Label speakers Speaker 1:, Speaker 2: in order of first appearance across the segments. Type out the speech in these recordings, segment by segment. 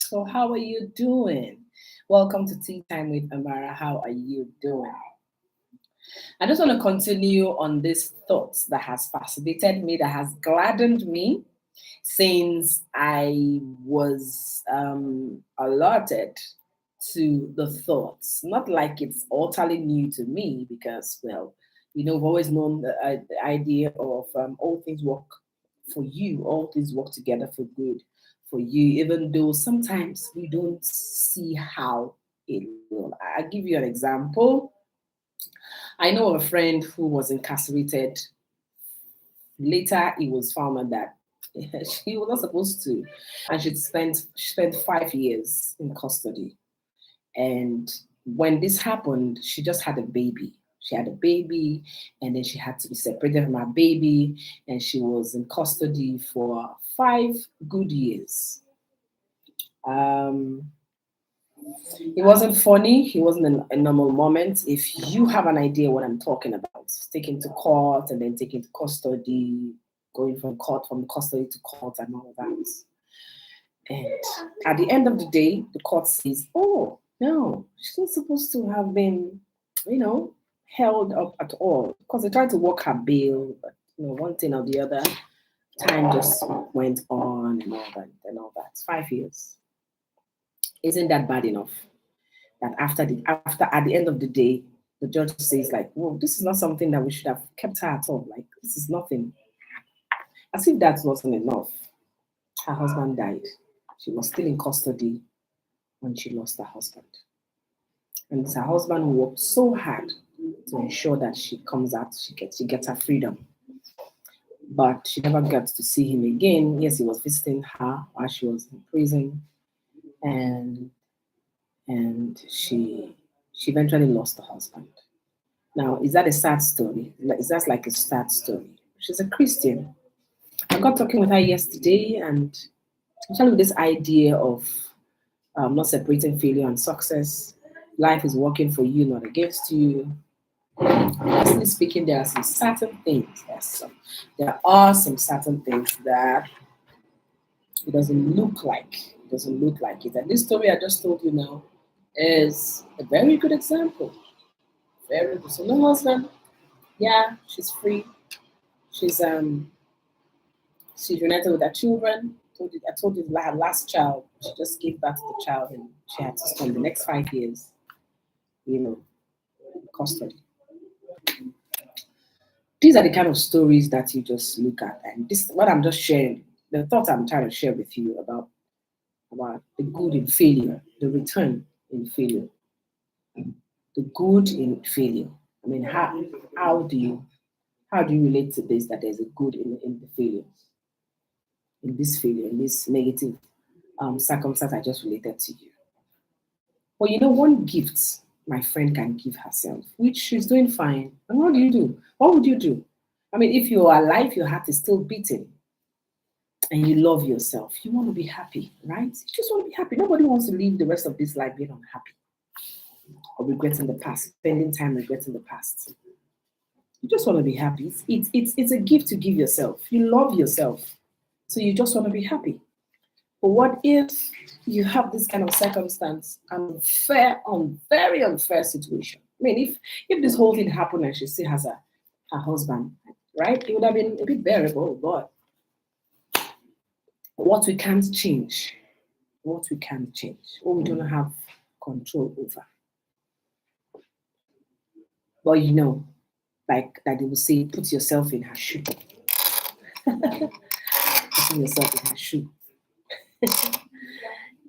Speaker 1: So, how are you doing? Welcome to Tea Time with Amara. How are you doing? I just want to continue on this thought that has fascinated me, that has gladdened me since I was alerted to the thoughts. Not like it's utterly new to me, because, well, we've always known the idea of all things work for you, all things work together for good for you, even though sometimes we don't see how it will. I'll give you an example. I know of a friend who was incarcerated. Later, it was found out that she was not supposed to, and she spent 5 years in custody. And when this happened, she just had a baby. She had a baby, and then she had to be separated from her baby, and she was in custody for 5 good years. Um, it wasn't funny. It wasn't a normal moment. If you have an idea what I'm talking about, taken to court and then taken to custody, going from custody to court and all of that. And at the end of the day, the court says, "Oh no, she's not supposed to have been, you know, held up at all," because they tried to work her bail, but one thing or the other, time just went on and all that and all that. 5 years. Isn't that bad enough? That after at the end of the day, the judge says like, "Whoa, this is not something that we should have kept her at all. Like this is nothing." As if that wasn't enough. Her husband died. She was still in custody when she lost her husband. And it's her husband who worked so hard to ensure that she comes out, she gets her freedom. But she never got to see him again. Yes, he was visiting her while she was in prison, and and she eventually lost the husband. Now, is that a sad story? Is that like a sad story? She's a Christian. I got talking with her yesterday, and especially with this idea of not separating failure and success. Life is working for you, not against you. Honestly speaking, there are some certain things. There are some certain things that it doesn't look like it. And this story I just told you now is a very good example. Very good. So no husband, yeah, she's free. She's she's united with her children. I told you her last child. She just gave birth to the child, and she had to spend the next 5 years, you know, in custody. These are the kind of stories that you just look at, and this what I'm just sharing. The thought I'm trying to share with you about the good in failure, the return in failure, the good in failure. I mean, how do you how do you relate to this? That there's a good in the failure, in this negative circumstance I just related to you. Well, one gift my friend can give herself, which she's doing fine. And what do you do? What would you do? I mean, if you're alive, your heart is still beating, and you love yourself, you want to be happy, right? You just want to be happy. Nobody wants to live the rest of this life being unhappy or regretting the past, spending time regretting the past. You just want to be happy. It's a gift to give yourself. You love yourself. So you just want to be happy. But what if you have this kind of circumstance, very unfair situation? I mean, if this whole thing happened and she still has her husband, right? It would have been a bit bearable, but what we can't change, what we don't have control over. But like that they will say, put yourself in her shoe. Putting yourself in her shoe.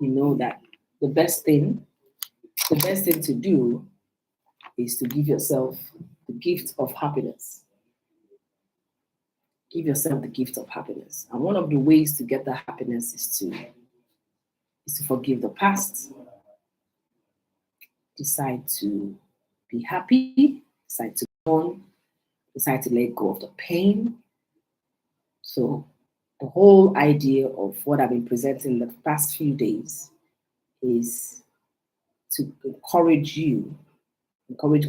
Speaker 1: You know that the best thing, the best thing to do is to give yourself the gift of happiness. Give yourself the gift of happiness. And one of the ways to get that happiness is to forgive the past, decide to be happy, decide to go on, decide to let go of the pain. So the whole idea of what I've been presenting the past few days is to encourage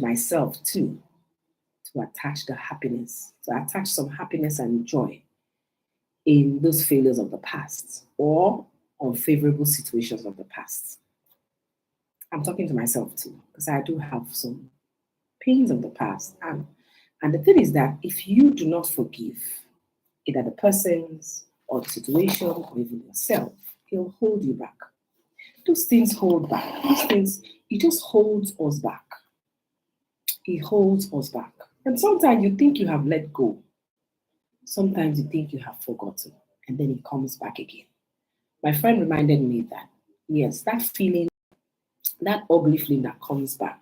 Speaker 1: myself too, to attach the happiness, to attach some happiness and joy in those failures of the past, or unfavorable situations of the past. I'm talking to myself too, because I do have some pains of the past. And the thing is that if you do not forgive either the persons or the situation or even yourself, it'll hold you back. Those things hold back. Those things, it just holds us back. It holds us back. And sometimes you think you have let go. Sometimes you think you have forgotten. And then it comes back again. My friend reminded me that, yes, that feeling, that ugly feeling that comes back,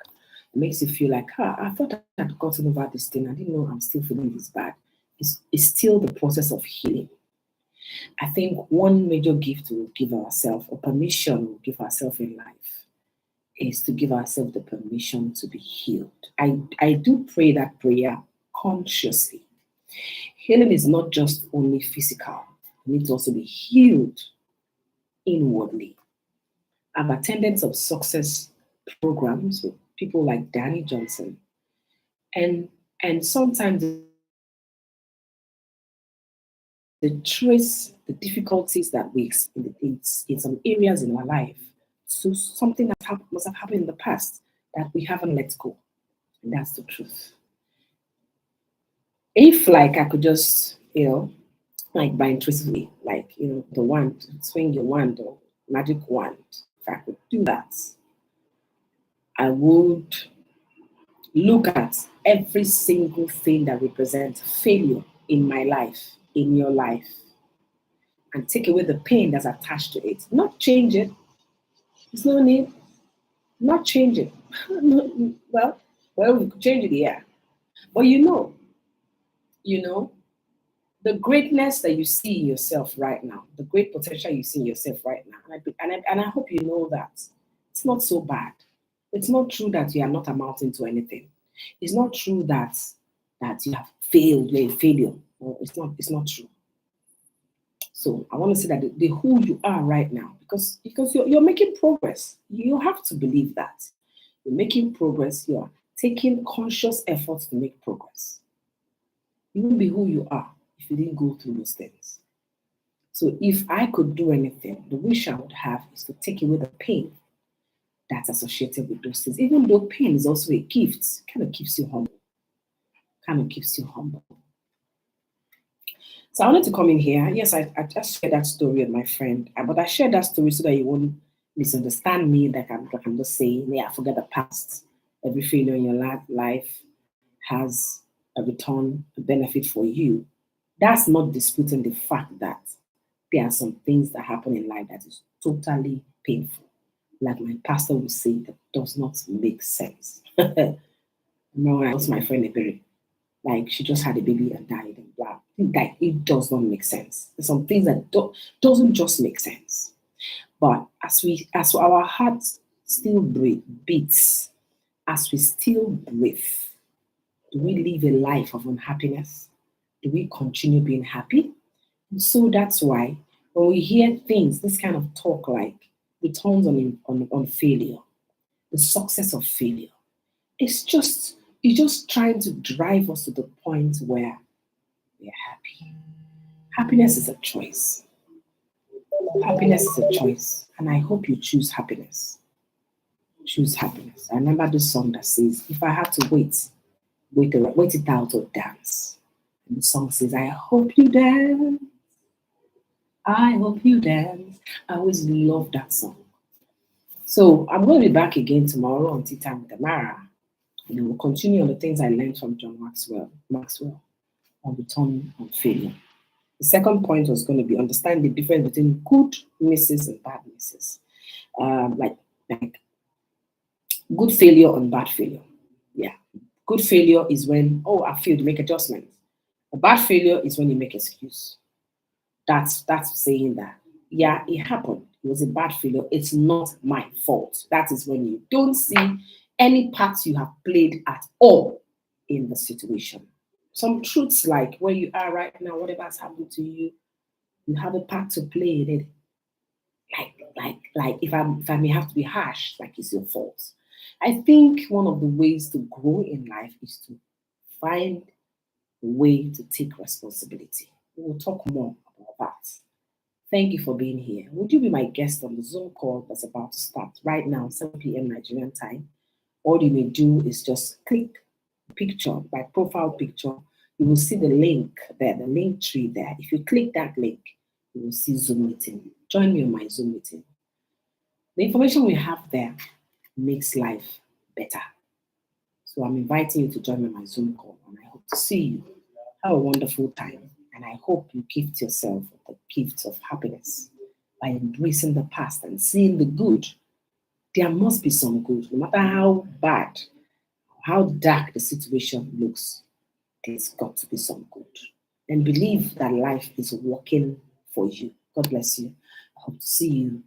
Speaker 1: makes you feel like, I thought I'd gotten over this thing. I didn't know I'm still feeling this bad. It's still the process of healing. I think one major gift we'll give ourselves, or permission we'll give ourselves in life, is to give ourselves the permission to be healed. I do pray that prayer consciously. Healing is not just only physical, it needs to also be healed inwardly. I've attended some success programs with people like Danny Johnson, and sometimes the trace the difficulties that we in some areas in our life to something that must have happened in the past that we haven't let go. And that's the truth. If like I could just, like by intuitively, like the wand, swing your wand or magic wand, if I could do that, I would look at every single thing that represents failure in my life, in your life, and take away the pain that's attached to it. Not change it. There's no need. Not change it. well, we could change it, yeah. But you know, the greatness that you see in yourself right now, the great potential you see in yourself right now, and I hope you know that it's not so bad. It's not true that you are not amounting to anything. It's not true that you have failed, you're a failure. No, it's not true. So I want to say that the who you are right now, because you're making progress. You have to believe that. You're making progress, you're taking conscious efforts to make progress. You won't be who you are if you didn't go through those things. So if I could do anything, the wish I would have is to take away the pain that's associated with those things. Even though pain is also a gift, kind of keeps you humble. Kind of keeps you humble. So I wanted to come in here. Yes, I just shared that story with my friend, but I shared that story so that you won't misunderstand me. Like I'm just saying, yeah, forget the past. Every failure in your life has a return, a benefit for you. That's not disputing the fact that there are some things that happen in life that is totally painful. Like my pastor would say, that does not make sense. No, I lost my friend Ebere. Like she just had a baby and died and blah. Like it does not make sense. There's some things that doesn't just make sense. But as our hearts still beats, as we still breathe, do we live a life of unhappiness? Do we continue being happy? And so that's why when we hear things, this kind of talk like returns on failure, the success of failure, it's just trying to drive us to the point where we're happy. Happiness is a choice. Happiness is a choice. And I hope you choose happiness. Choose happiness. I remember this song that says, if I had to wait it out or dance. And the song says, I hope you dance. I hope you dance. I always love that song. So I'm going to be back again tomorrow on Tea Time with Amara. And we'll continue on the things I learned from John Maxwell on return on failure. The second point was going to be understand the difference between good misses and bad misses. Like good failure and bad failure. Yeah. Good failure is when, I failed, you make adjustments. A bad failure is when you make excuse. That's saying that, yeah, it happened. It was a bad failure. It's not my fault. That is when you don't see any part you have played at all in the situation. Some truths like where you are right now, whatever has happened to you, you have a part to play in it. Like if I may have to be harsh, like it's your fault. I think one of the ways to grow in life is to find a way to take responsibility. We'll talk more about that. Thank you for being here. Would you be my guest on the Zoom call that's about to start right now, 7 p.m. Nigerian time? All you may do is just click picture, my profile picture. You will see the link there, the link tree there. If you click that link, you will see Zoom meeting. Join me on my Zoom meeting. The information we have there makes life better. So I'm inviting you to join me on my Zoom call, and I hope to see you. Have a wonderful time, and I hope you gift yourself the gift of happiness by embracing the past and seeing the good. There must be some good, no matter how bad, how dark the situation looks. There's got to be some good. And believe that life is working for you. God bless you. I hope to see you